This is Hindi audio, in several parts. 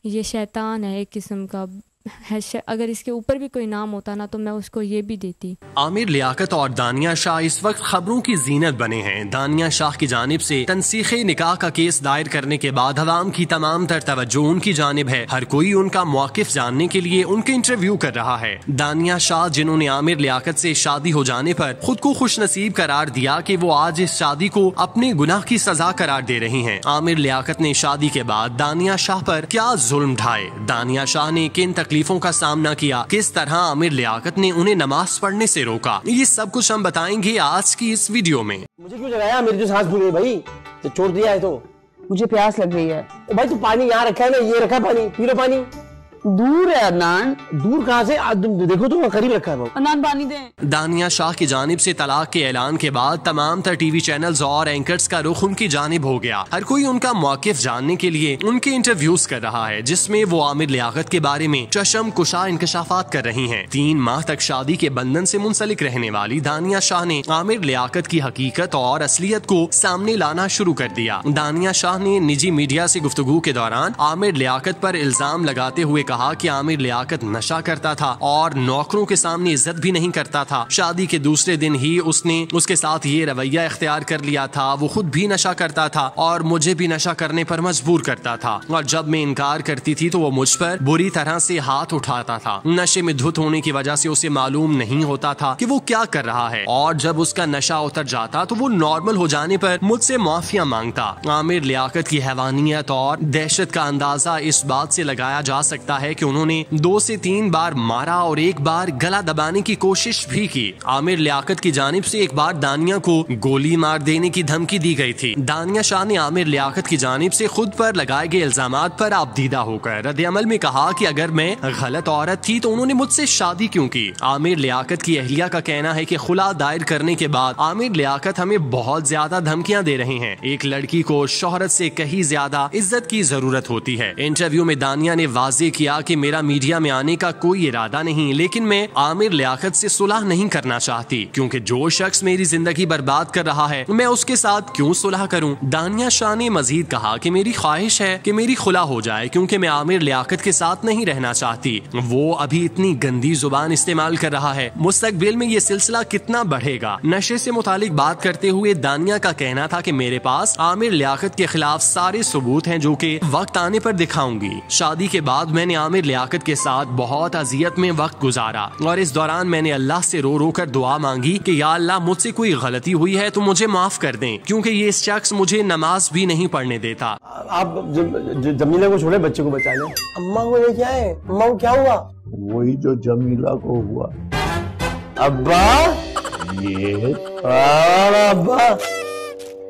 ये शैतान है एक किस्म का है। अगर इसके ऊपर भी कोई नाम होता ना तो मैं उसको ये भी देती। आमिर लियाकत और दानिया शाह इस वक्त खबरों की जीनत बने हैं। दानिया शाह की जानिब से तनसीखे निकाह का केस दायर करने के बाद अवाम की तमाम तर तवज्जो उनकी जानिब है। हर कोई उनका मौकिफ जानने के लिए उनके इंटरव्यू कर रहा है। दानिया शाह जिन्होंने आमिर लियाकत से शादी हो जाने पर खुद को खुश नसीब करार दिया कि वो आज इस शादी को अपने गुनाह की सजा करार दे रही हैं। आमिर लियाकत ने शादी के बाद दानिया शाह पर क्या जुल्म ढाए, दानिया शाह ने किन तकलीफों का सामना किया, किस तरह आमिर लियाकत ने उन्हें नमाज पढ़ने से रोका, ये सब कुछ हम बताएंगे आज की इस वीडियो में। मुझे क्यों जगाया? मेरी जो सांस फूल गई भाई, तो छोड़ दिया है तो मुझे प्यास लग रही है। ओ भाई, तू पानी यहाँ रखा है ना, ये रखा है पानी, पी लो पानी। दूर है अदनान। दूर कहाँ से? देखो तो करीब रखा है। अदनान पानी दे। दानिया शाह की जानिब से तलाक के ऐलान के बाद तमाम तर टीवी चैनल्स और एंकर्स का रुख उनकी जानिब हो गया। हर कोई उनका मौकिफ जानने के लिए उनके इंटरव्यूज कर रहा है, जिसमें वो आमिर लियाकत के बारे में चशम कुशा इंकशाफात कर रही हैं। 3 माह तक शादी के बंधन से मुंसलिक रहने वाली दानिया शाह ने आमिर लियाकत की हकीकत और असलियत को सामने लाना शुरू कर दिया। दानिया शाह ने निजी मीडिया से गुफ्तगू के दौरान आमिर लियाकत पर इल्जाम लगाते हुए कहा कि आमिर लियाकत नशा करता था और नौकरों के सामने इज्जत भी नहीं करता था। शादी के दूसरे दिन ही उसने उसके साथ ये रवैया इख्तियार कर लिया था। वो खुद भी नशा करता था और मुझे भी नशा करने पर मजबूर करता था, और जब मैं इनकार करती थी तो वो मुझ पर बुरी तरह से हाथ उठाता था। नशे में धुत होने की वजह से उसे मालूम नहीं होता था कि वो क्या कर रहा है, और जब उसका नशा उतर जाता तो वो नॉर्मल हो जाने पर मुझसे माफिया मांगता। आमिर लियाकत की हैवानियत और दहशत का अंदाजा इस बात से लगाया जा सकता है कि उन्होंने 2 से 3 बार मारा और 1 बार गला दबाने की कोशिश भी की। आमिर लियाकत की जानिब से एक बार दानिया को गोली मार देने की धमकी दी गई थी। दानिया शाह ने आमिर लियाकत की जानिब से खुद पर लगाए गए इल्जामात पर आपदीदा होकर रद्द-ए-अमल में कहा कि अगर मैं गलत औरत थी तो उन्होंने मुझसे शादी क्यों की। आमिर लियाकत की अहलिया का कहना है कि खुला दायर करने के बाद आमिर लियाकत हमें बहुत ज्यादा धमकियां दे रहे हैं। एक लड़की को शोहरत से कहीं ज्यादा इज्जत की जरूरत होती है। इंटरव्यू में दानिया ने वाजे किया कि मेरा मीडिया में आने का कोई इरादा नहीं, लेकिन मैं आमिर लियाकत से सुलह नहीं करना चाहती, क्योंकि जो शख्स मेरी जिंदगी बर्बाद कर रहा है मैं उसके साथ क्यों सुलह करूं। दानिया शाह ने मजीद कहा कि मेरी ख्वाहिश है कि मेरी खुला हो जाए, क्योंकि मैं आमिर लियाकत के साथ नहीं रहना चाहती। वो अभी इतनी गंदी जुबान इस्तेमाल कर रहा है, मुस्तकबिल में ये सिलसिला कितना बढ़ेगा। नशे से मुतालिक बात करते हुए दानिया का कहना था कि मेरे पास आमिर लियाकत के खिलाफ सारे सबूत हैं जो कि वक्त आने पर दिखाऊंगी। शादी के बाद मैंने आमिर लियाकत के साथ बहुत अजियत में वक्त गुजारा, और इस दौरान मैंने अल्लाह से रो रो कर दुआ मांगी कि या अल्लाह मुझसे कोई गलती हुई है तो मुझे माफ कर दें, क्योंकि ये शख्स मुझे नमाज भी नहीं पढ़ने देता। आप जमीला को छोड़े, बच्चे को बचा लें। अम्मा को ये क्या है? अम्मा को क्या हुआ? वही जो जमीला को हुआ। अब्बा ये अब्बा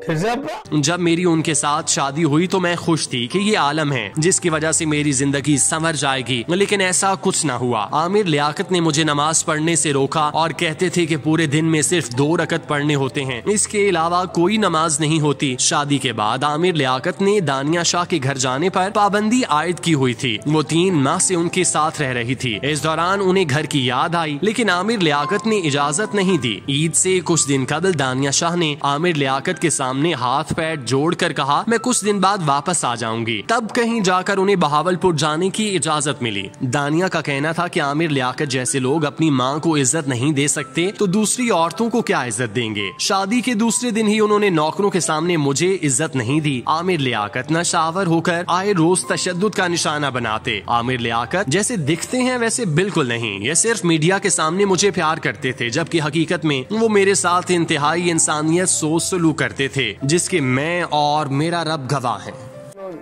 फिर से अब्बा। जब मेरी उनके साथ शादी हुई तो मैं खुश थी कि ये आलम है जिसकी वजह से मेरी जिंदगी संवर जाएगी, लेकिन ऐसा कुछ ना हुआ। आमिर लियाकत ने मुझे नमाज पढ़ने से रोका और कहते थे कि पूरे दिन में सिर्फ 2 रकत पढ़ने होते हैं, इसके अलावा कोई नमाज नहीं होती। शादी के बाद आमिर लियाकत ने दानिया शाह के घर जाने पर पाबंदी आयद की हुई थी। वो 3 माह से उनके साथ रह रही थी। इस दौरान उन्हें घर की याद आई, लेकिन आमिर लियाकत ने इजाजत नहीं दी। ईद से कुछ दिन कबल दानिया शाह ने आमिर लियाकत के सामने हाथ पैर जोड़कर कहा मैं कुछ दिन बाद वापस आ जाऊंगी। तब कहीं जाकर उन्हें बहावलपुर जाने की इजाजत मिली। दानिया का कहना था कि आमिर लियाकत जैसे लोग अपनी मां को इज्जत नहीं दे सकते तो दूसरी औरतों को क्या इज्जत देंगे। शादी के दूसरे दिन ही उन्होंने नौकरों के सामने मुझे इज्जत नहीं दी। आमिर लियाकत नशावर होकर आए रोज तशद्दुद का निशाना बनाते। आमिर लियाकत जैसे दिखते हैं वैसे बिल्कुल नहीं। ये सिर्फ मीडिया के सामने मुझे प्यार करते थे, जबकि हकीकत में वो मेरे साथ इंतहाई इंसानियत सोच सलूक करते थे, जिसके मैं और मेरा रब गवाह है।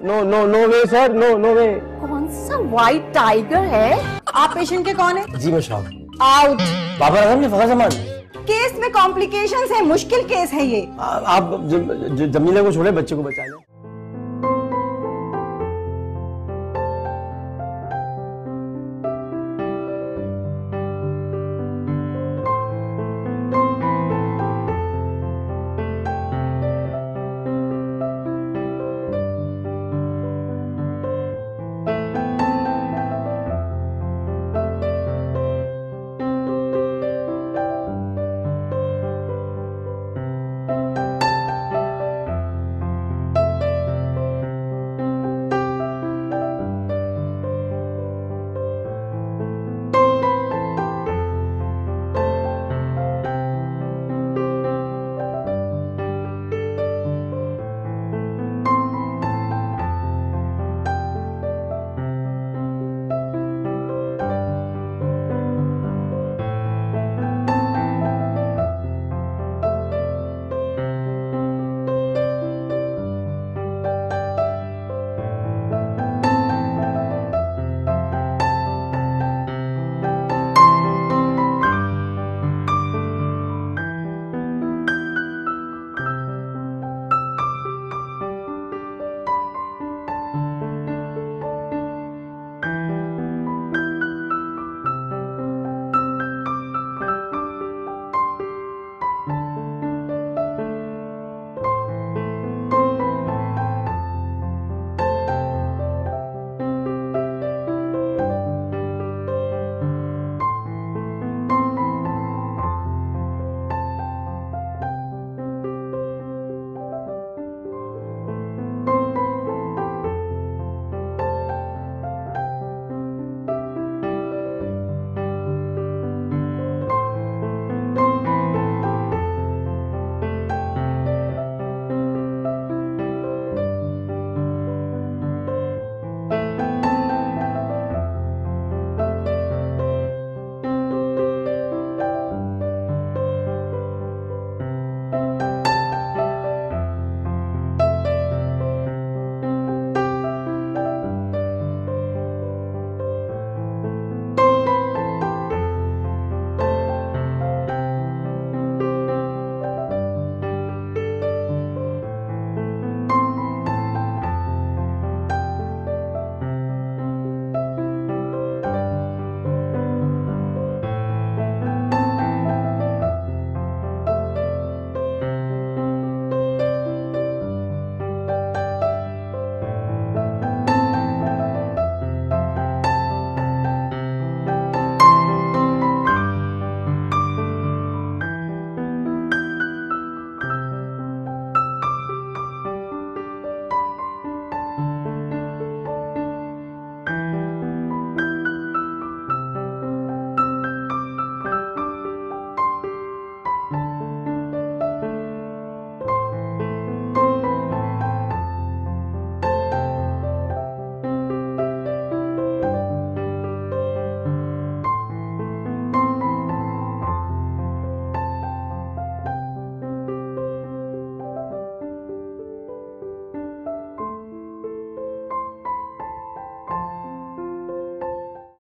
नो नो नो वे सर, नो नो वे। कौन सा व्हाइट टाइगर है? आप पेशेंट के कौन है? जी मैं शाह। आउट। बाबा रखा ने फखर सामान। केस में कॉम्प्लिकेशंस है, मुश्किल केस है ये। आप जमीला को छोड़े, बच्चे को बचा लें।